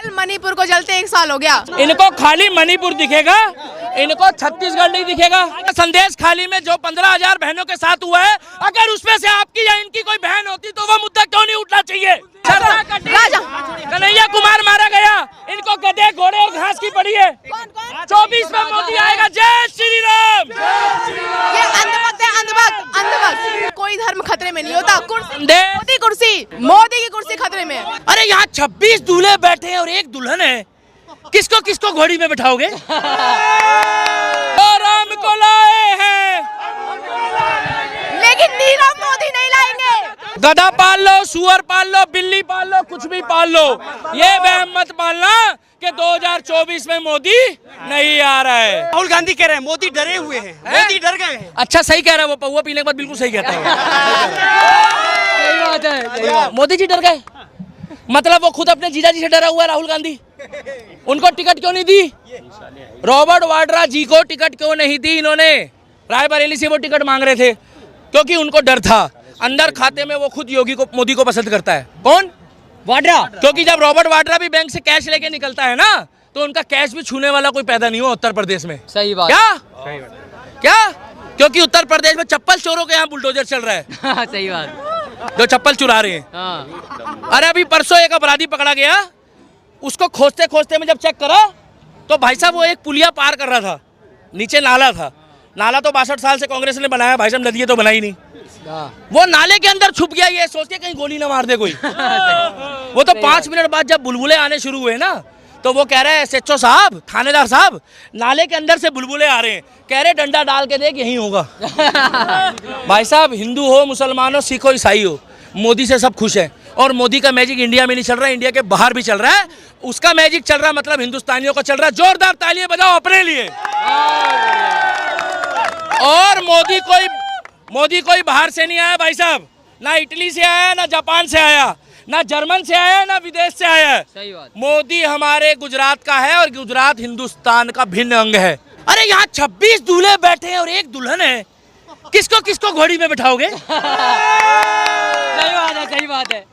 कल मणिपुर को जलते 1 साल हो गया। इनको खाली मणिपुर दिखेगा, इनको छत्तीसगढ़ नहीं दिखेगा। संदेश खाली में जो 15,000 बहनों के साथ हुआ है, अगर उसमें से आपकी या इनकी कोई बहन होती तो वो मुद्दा क्यों नहीं उठना चाहिए? राजा कन्हैया कुमार मारा गया, इनको गधे घोड़े और घास की पड़ी है। 24 में मोदी आएगा। जय श्री राम। ये अंधभक्त है, अंधभक्त। कोई धर्म खतरे में नहीं होता। मोदी की कुर्सी खतरे में है। अरे यहाँ 26 दूल्हे बैठे हैं और एक दुल्हन है, किसको किसको घोड़ी में बैठाओगे? राम को लाए हैं, लेकिन नीरव मोदी नहीं लाएंगे। गधा पाल लो, सुअर पाल लो, बिल्ली पाल लो, कुछ भी पाल लो, ये वहम मत पालना कि 2024 में मोदी नहीं आ रहा है। राहुल गांधी कह रहे हैं मोदी डरे हुए हैं, मोदी डर गए हैं। अच्छा सही कह रहा है, वो पौवा पीने के बाद बिल्कुल सही कहता है। सही बात है। मोदी जी डर गए, मतलब वो खुद अपने जीजा जी से डरा हुआ है राहुल गांधी। उनको टिकट क्यों नहीं दी? रॉबर्ट वाड्रा जी को टिकट क्यों नहीं दी इन्होंने? रायबरेली से वो टिकट मांग रहे थे क्योंकि उनको डर था। अंदर खाते में वो खुद मोदी को पसंद करता है। कौन? वाड्रा। क्योंकि जब रॉबर्ट वाड्रा भी बैंक से कैश लेके निकलता है ना, तो उनका कैश भी छूने वाला कोई पैदा नहीं हुआ उत्तर प्रदेश में। सही बात। क्या? क्योंकि उत्तर प्रदेश में चप्पल चोरों के यहाँ बुलडोजर चल रहा है। सही बात। जो चप्पल चुरा रहे हैं। अरे अभी परसों एक अपराधी पकड़ा गया, उसको खोजते खोजते में जब चेक करा तो भाई साहब वो एक पुलिया पार कर रहा था, नीचे नाला था। नाला तो 62 साल से कांग्रेस ने बनाया, भाई साहब नदी तो बनाई नहीं। वो नाले के अंदर छुप गया, ये सोच के कहीं गोली ना मार दे कोई। वो तो 5 मिनट बाद जब बुलबुले आने शुरू हुए ना, तो वो कह रहे हैं एसएचओ साहब, थानेदार साहब, नाले के अंदर से बुलबुले आ रहे हैं। कह रहे डंडा डाल के देख यही होगा। भाई साहब हिंदू हो, मुसलमान हो, सिख हो, ईसाई हो, मोदी से सब खुश है। और मोदी का मैजिक इंडिया में नहीं चल रहा है, इंडिया के बाहर भी चल रहा है। उसका मैजिक चल रहा है, मतलब हिंदुस्तानियों का चल रहा है। जोरदार तालियां बजाओ अपने लिए। और मोदी कोई बाहर से नहीं आया भाई साहब, ना इटली से आया, ना जापान से आया, ना जर्मन से आया, ना विदेश से आया। सही बात। मोदी हमारे गुजरात का है और गुजरात हिंदुस्तान का भिन्न अंग है। अरे यहाँ 26 दूल्हे बैठे हैं और एक दुल्हन है, किसको किसको घोड़ी में बैठाओगे? सही बात है, सही बात है।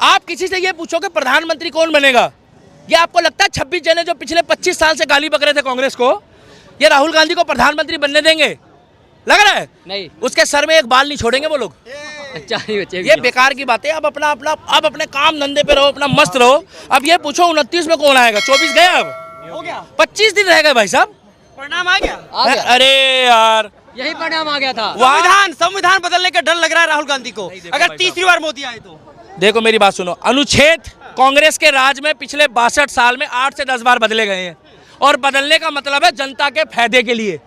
आप किसी से ये पूछो कि प्रधानमंत्री कौन बनेगा, ये आपको लगता है 26 जने जो पिछले 25 साल से गाली बक रहे थे कांग्रेस को, ये राहुल गांधी को प्रधानमंत्री बनने देंगे? लग रहा है नहीं। उसके सर में एक बाल नहीं छोड़ेंगे वो लोग। अच्छा ये बेकार की बातें। अब अपने काम धंधे पे रहो, अपना मस्त रहो। अब ये पूछो 29 में कौन आएगा? 24 गया, अब हो गया, 25 दिन रह गए भाई साहब। परिणाम आ गया। अरे यार यही परिणाम आ गया था। संविधान बदलने का डर लग रहा है राहुल गांधी को, अगर तीसरी बार मोदी आए तो। देखो मेरी बात सुनो, अनुच्छेद कांग्रेस के राज में पिछले 62 साल में 8 से 10 बार बदले गए हैं। और बदलने का मतलब है जनता के फायदे के लिए।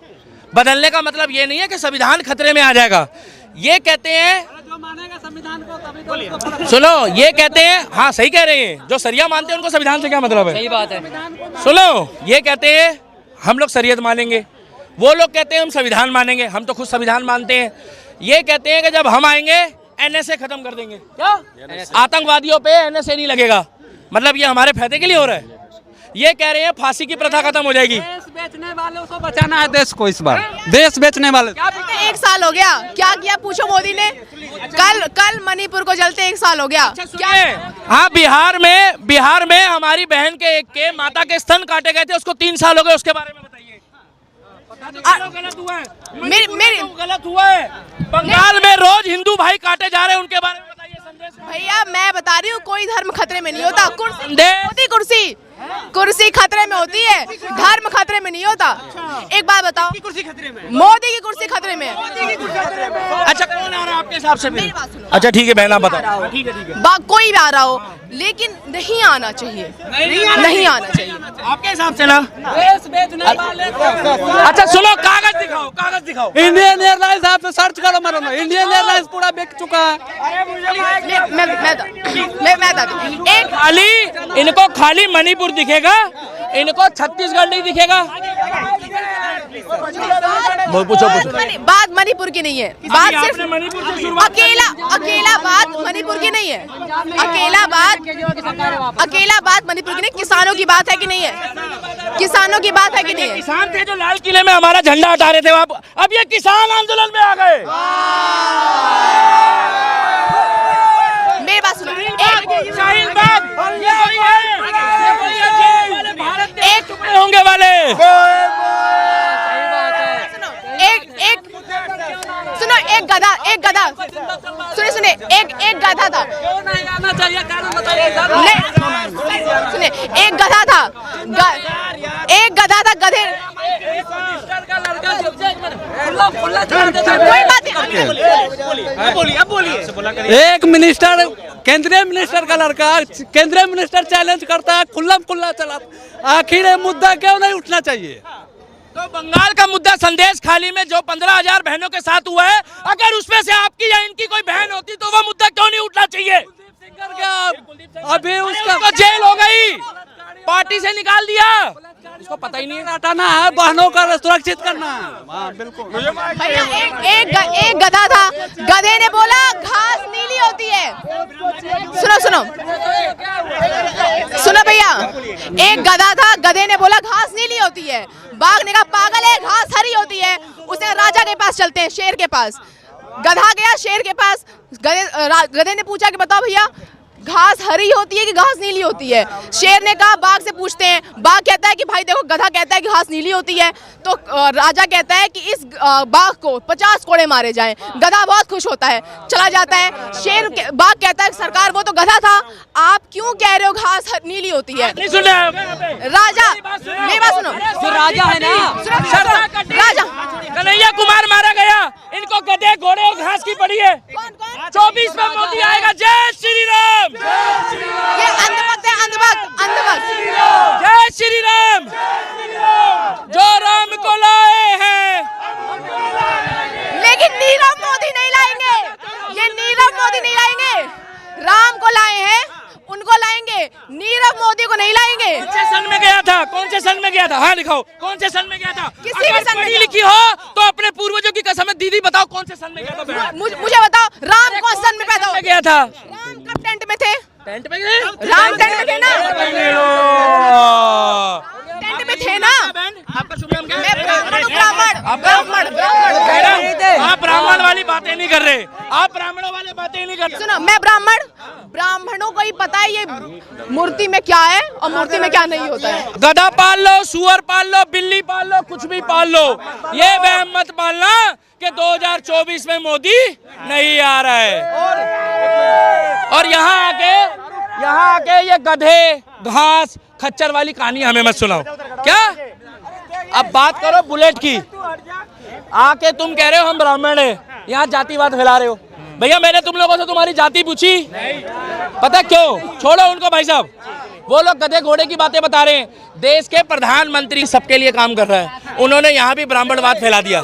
बदलने का मतलब ये नहीं है कि संविधान खतरे में आ जाएगा। ये कहते हैं जो मानेगा संविधान को तभी तो सुनो, ये कहते हैं, हाँ सही कह रहे हैं, जो सरिया मानते हैं उनको संविधान से क्या मतलब है? सही बात है। सुनो, ये कहते हैं हम लोग शरीयत मानेंगे, वो लोग कहते हैं हम संविधान मानेंगे। हम तो खुद संविधान मानते हैं। ये कहते हैं कि जब हम आएंगे एनएसए खत्म कर देंगे। क्या? आतंकवादियों पे एनएसए नहीं लगेगा, मतलब ये हमारे फायदे के लिए हो रहा है। ये कह रहे हैं फांसी की प्रथा खत्म हो जाएगी। देश बेचने वालों को बचाना है, देश को इस बार देश बेचने वाले। क्या 1 साल हो गया, क्या किया पूछो मोदी ने? कल मणिपुर को जलते 1 साल हो गया। हाँ, बिहार में हमारी बहन के माता के स्तन काटे गए थे, उसको 3 साल हो गए। उसके बारे में बताइए। गलत हुआ है, गलत हुआ है। बंगाल में रोज हिंदू भाई काटे जा रहे हैं, उनके बारे में बताइए। संदेश भैया मैं बता रही हूँ, कोई धर्म खतरे में नहीं होता। कुर्सी खतरे में होती है, धर्म खतरे में नहीं होता। एक बात बताओ, कुर्सी खतरे में, मोदी की कुर्सी खतरे में है। अच्छा कौन आ रहा है आपके हिसाब से? मेरी बात सुनो। अच्छा ठीक है बहना बताओ। ठीक है। कोई भी आ रहा हो, लेकिन नहीं आना चाहिए, नहीं आना चाहिए आपके हिसाब से ना। देश बेचने वाले। अच्छा सुनो, कागज दिखाओ। इंडियन एयरलाइंस आप सर्च करो, मारो। इंडियन एयरलाइंस पूरा बिक चुका है। इनको खाली मणिपुर दिखेगा, इनको छत्तीसगढ़ नहीं दिखेगा। पूछो। बात मणिपुर की नहीं है, बात सिर्फ मणिपुर से शुरुआत अकेला बात मणिपुर की नहीं है। अकेला बात मणिपुर की नहीं, किसानों की बात है कि नहीं है? किसानों की बात है कि नहीं है? किसान थे जो लाल किले में हमारा झंडा हटा रहे थे, अब ये किसान आंदोलन में आ गए। मेरी बात सुनो, सुनिए, एक गधा था, एक गधा था, गधे कोई बात नहीं। एक मिनिस्टर, केंद्रीय मिनिस्टर का लड़का केंद्रीय मिनिस्टर चैलेंज करता है, खुल्ला चला, आखिर ये मुद्दा क्यों नहीं उठना चाहिए? तो बंगाल का मुद्दा संदेश खाली में जो 15,000 बहनों के साथ हुआ है, अगर उसमें से आपकी या इनकी कोई बहन होती तो वो मुद्दा क्यों नहीं उठना चाहिए? अभी उसका जेल हो गई, पार्टी से निकाल दिया, उसको पता ही नहीं है। हटाना है, बहनों का सुरक्षित करना है। बिल्कुल भैया, एक गधा था, गधे ने बोला घास नीली होती है। सुनो भैया, एक गधा था, गधे ने बोला घास नीली होती है। बाघ ने कहा पागल है, घास हरी होती है। उसे राजा के पास चलते हैं, शेर के पास। गधा गया शेर के पास, गधे ने पूछा कि बताओ भैया घास हरी होती है कि घास नीली होती है? शेर ने कहा बाघ से पूछते हैं। बाघ कहता है कि भाई देखो, गधा कहता है कि घास नीली होती है, तो राजा कहता है कि इस बाघ को 50 कोड़े मारे जाएं। गधा बहुत खुश होता है, चला जाता है। बाघ कहता है सरकार वो तो गधा था, आप क्यों कह रहे हो घास नीली होती है? नहीं सुन रहे? राजा, मेरी बात सुनो, जो राजा है ना, राजा कन्हैया कुमार मारा गया, इनको गधे घोड़े और घास की पड़ी है। 24 में मोदी आएगा। जय श्री राम, ये अंधभक्त है, अंधभक्त। जय श्री राम। जो राम को लाए हैं, लेकिन नीरव मोदी नहीं लाएंगे, ये नीरव मोदी नहीं लाएंगे। राम को लाए हैं, उनको लाएंगे, नीरव मोदी को नहीं लाएंगे। कौन से सन में गया था? कौन से सन में गया था? हाँ दिखाओ, कौन से सन में गया था? किसी भी सन में पढ़ी लिखी हो तो अपने पूर्वजों की कसम, दीदी बताओ कौन से सन में गया था? मुझे बताओ, राम कौन सन में पैदा हो गया था? राम कब टेंट में थे? टेंट में गए? राम टेंट में थे ना? टेंट में थे ना? आपका शुभ नाम क्या है? मैं ब्राह्मण हूँ, ब्राह्मण। आप ब्राह्मण वाली बातें नहीं कर रहे, आप ब्राह्मणों वाली बातें नहीं कर रहे। सुनो, मैं ब्राह्मणों को ही पता है ये मूर्ति में क्या है और मूर्ति में क्या नहीं होता है। गधा पाल लो, सुअर पाल लो, बिल्ली पाल लो, कुछ भी पाल लो, ये वहम मत पालना कि 2024 में मोदी नहीं आ रहा है। और यहाँ आके ये गधे घास खच्चर वाली कहानी हमें मत सुनाओ। क्या अब बात करो बुलेट की, आके तुम कह रहे हो हम ब्राह्मण हैं, यहाँ जातिवाद फैला रहे हो। भैया मैंने तुम लोगों से तुम्हारी जाति पूछी? पता क्यों? छोड़ो उनको भाई साहब, वो लोग गधे घोड़े की बातें बता रहे हैं। देश के प्रधानमंत्री सबके लिए काम कर रहा है, उन्होंने यहाँ भी ब्राह्मणवाद फैला दिया।